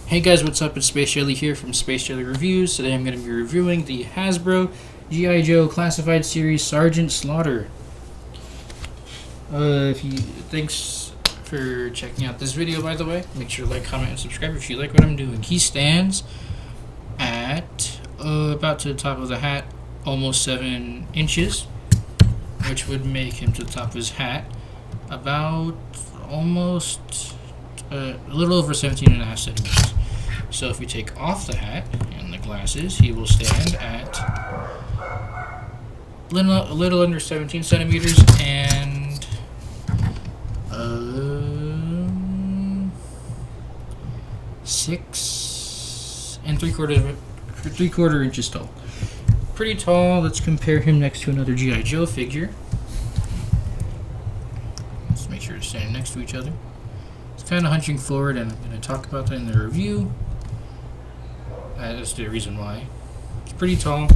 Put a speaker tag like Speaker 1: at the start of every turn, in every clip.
Speaker 1: Hey guys, what's up? It's Space Jelly here from Space Jelly Reviews. Today I'm going to be reviewing the Hasbro G.I. Joe Classified Series Sergeant Slaughter. Thanks for checking out this video, by the way. Make sure to like, comment, and subscribe if you like what I'm doing. He stands at about to the top of the hat, almost 7 inches, which would make him to the top of his hat about almost a little over 17.5 centimeters. So if we take off the hat and the glasses, he will stand at a little under 17 centimeters and 6 3/4 inches tall. Pretty tall. Let's compare him next to another G.I. Joe figure. Let's make sure to stand next to each other. It's kind of hunching forward, and I'm going to talk about that in the review. That's the reason why. It's pretty tall.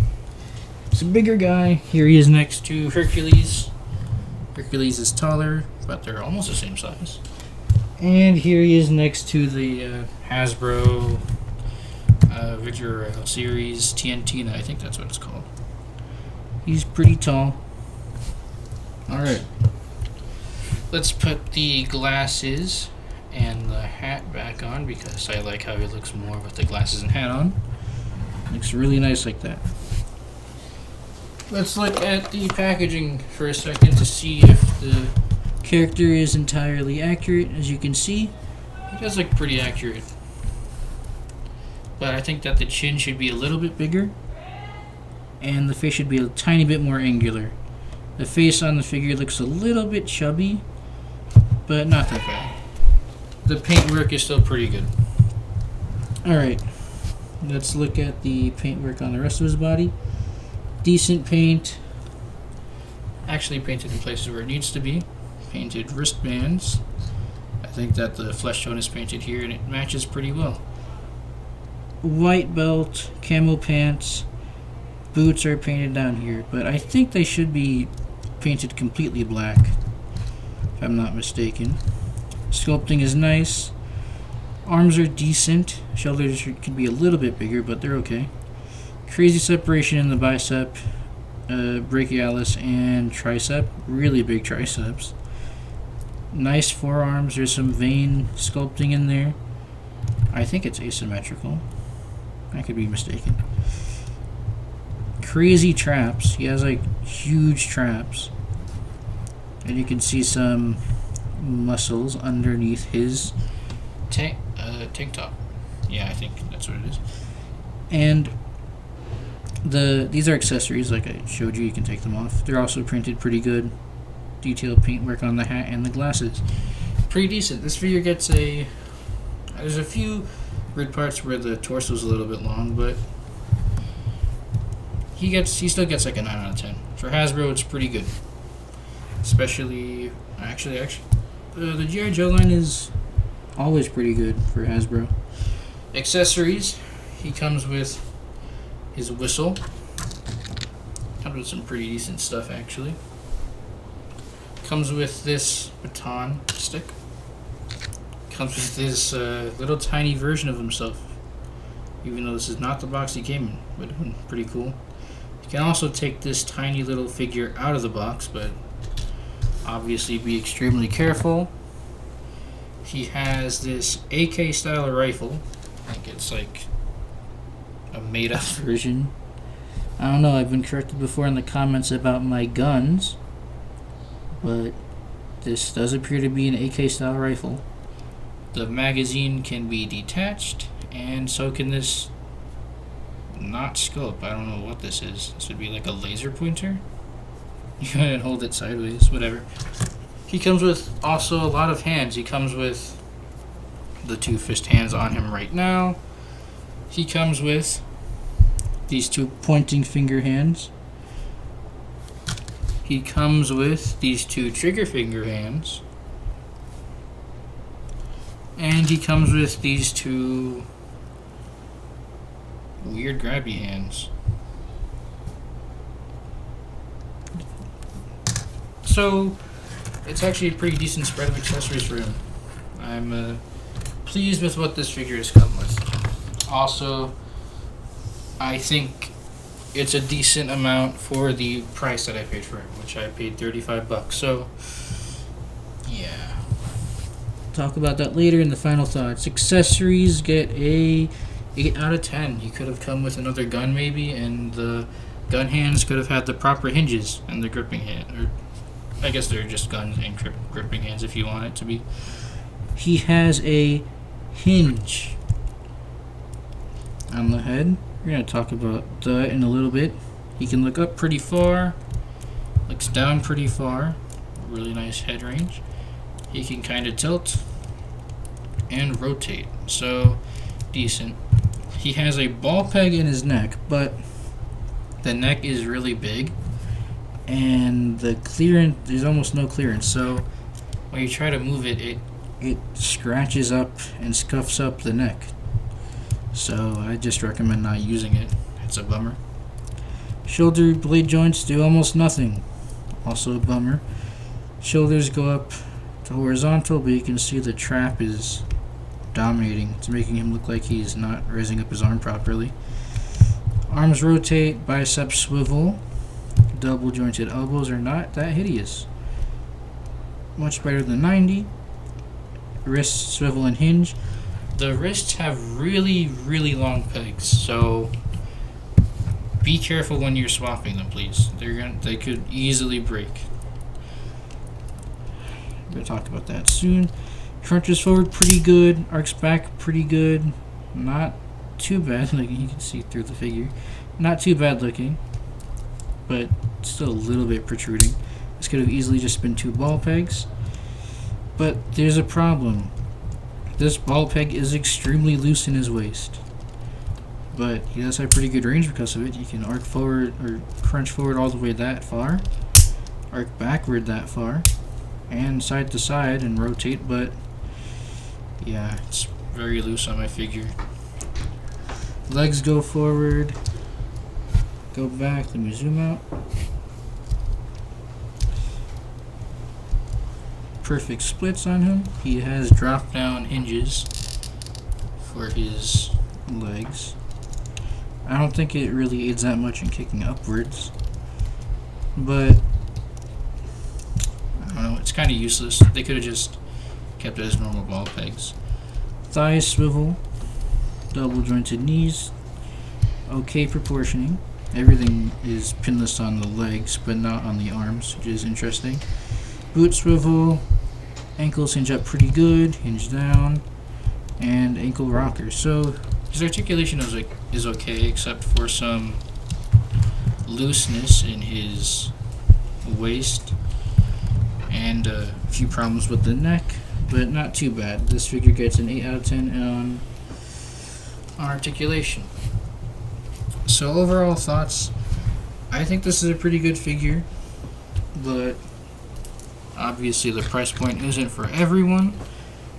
Speaker 1: It's a bigger guy. Here he is next to Hercules. Hercules is taller, but they're almost the same size. And here he is next to the Hasbro Victor Series TNT, I think that's what it's called. He's pretty tall. Alright. Let's put the glasses and the hat back on because I like how he looks more with the glasses and hat on. Looks really nice like that. Let's look at the packaging for a second to see if the character is entirely accurate. As you can see, it does look pretty accurate. But I think that the chin should be a little bit bigger and the face should be a tiny bit more angular. The face on the figure looks a little bit chubby, but not that bad. The paintwork is still pretty good. Alright, let's look at the paintwork on the rest of his body. Decent paint. Actually painted in places where it needs to be. Painted wristbands. I think that the flesh tone is painted here and it matches pretty well. White belt, camo pants, boots are painted down here, but I think they should be painted completely black, if I'm not mistaken. Sculpting is nice. Arms are decent. Shoulders could be a little bit bigger, but they're okay. Crazy separation in the bicep, brachialis, and tricep. Really big triceps. Nice forearms. There's some vein sculpting in there. I think it's asymmetrical. I could be mistaken. Crazy traps. He has like huge traps. And you can see some muscles underneath his tank top. Yeah, I think that's what it is. And these are accessories, like I showed you. You can take them off. They're also printed pretty good. Detailed paintwork on the hat and the glasses. Pretty decent. This figure gets there's a few weird parts where the torso is a little bit long, but he still gets like a 9 out of 10. For Hasbro, it's pretty good. Especially, actually, the G.I. Joe line is always pretty good for Hasbro. Accessories, he comes with his whistle. Comes with some pretty decent stuff, actually. Comes with this baton stick. Comes with this little tiny version of himself. Even though this is not the box he came in, would have been pretty cool. You can also take this tiny little figure out of the box, but obviously be extremely careful. He has this AK style rifle. I think it's like a made up version. I don't know, I've been corrected before in the comments about my guns, but this does appear to be an AK style rifle. The magazine can be detached, and so can this not scope. I don't know what this is. This would be like a laser pointer. You can hold it sideways, whatever. He comes with also a lot of hands. He comes with the 2 fist hands on him right now. He comes with these 2 pointing finger hands. He comes with these 2 trigger finger hands. And he comes with these 2 weird grabby hands. So it's actually a pretty decent spread of accessories for him. I'm pleased with what this figure has come with. Also, I think it's a decent amount for the price that I paid for him, which I paid $35. So, yeah. Talk about that later in the final thoughts. Accessories get a 8 out of 10. He could have come with another gun maybe, and the gun hands could have had the proper hinges and the gripping hand. Or I guess they're just guns and gripping hands if you want it to be. He has a hinge on the head. We're going to talk about that in a little bit. He can look up pretty far, looks down pretty far, really nice head range. He can kind of tilt and rotate, so decent. He has a ball peg in his neck, but the neck is really big and the clearance, there's almost no clearance, so when you try to move it, it scratches up and scuffs up the neck. So I just recommend not using it. It's a bummer. Shoulder blade joints do almost nothing. Also a bummer. Shoulders go up to horizontal, but you can see the trap is dominating. It's making him look like he's not raising up his arm properly. Arms rotate, biceps swivel. Double jointed elbows are not that hideous. Much better than 90. Wrists swivel and hinge. The wrists have really, really long pegs, so be careful when you're swapping them, please. They could easily break. I'm gonna talk about that soon. Crunches forward pretty good, arcs back pretty good. Not too bad looking. You can see through the figure. Not too bad looking, but still a little bit protruding. This could have easily just been 2 ball pegs, but there's a problem. This ball peg is extremely loose in his waist, but he does have pretty good range because of it. He can arc forward or crunch forward all the way that far, arc backward that far, and side to side and rotate, but yeah, it's very loose on my figure. Legs go forward, go back. Let me zoom out. Perfect splits on him. He has drop down hinges for his legs. I don't think it really aids that much in kicking upwards, but I don't know, it's kind of useless. They could have just kept it as normal ball pegs. Thighs swivel, double jointed knees, okay proportioning. Everything is pinless on the legs but not on the arms, which is interesting. Boot swivel, ankles hinge up pretty good, hinge down, and ankle rocker. So his articulation is okay, except for some looseness in his waist and a few problems with the neck, but not too bad. This figure gets an 8 out of 10 on articulation. So overall thoughts, I think this is a pretty good figure, but obviously the price point isn't for everyone.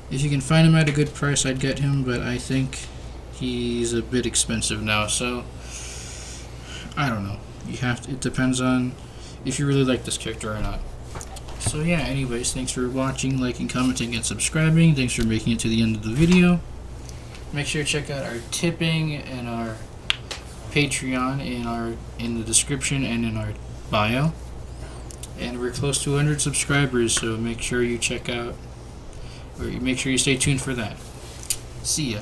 Speaker 1: If you can find him at a good price, I'd get him, but I think he's a bit expensive now, so I don't know. It depends on if you really like this character or not. So yeah, anyways, thanks for watching, liking, commenting, and subscribing. Thanks for making it to the end of the video. Make sure to check out our tipping and our Patreon in the description and in our bio. And we're close to 100 subscribers, so make sure you check out, or make sure you stay tuned for that. See ya.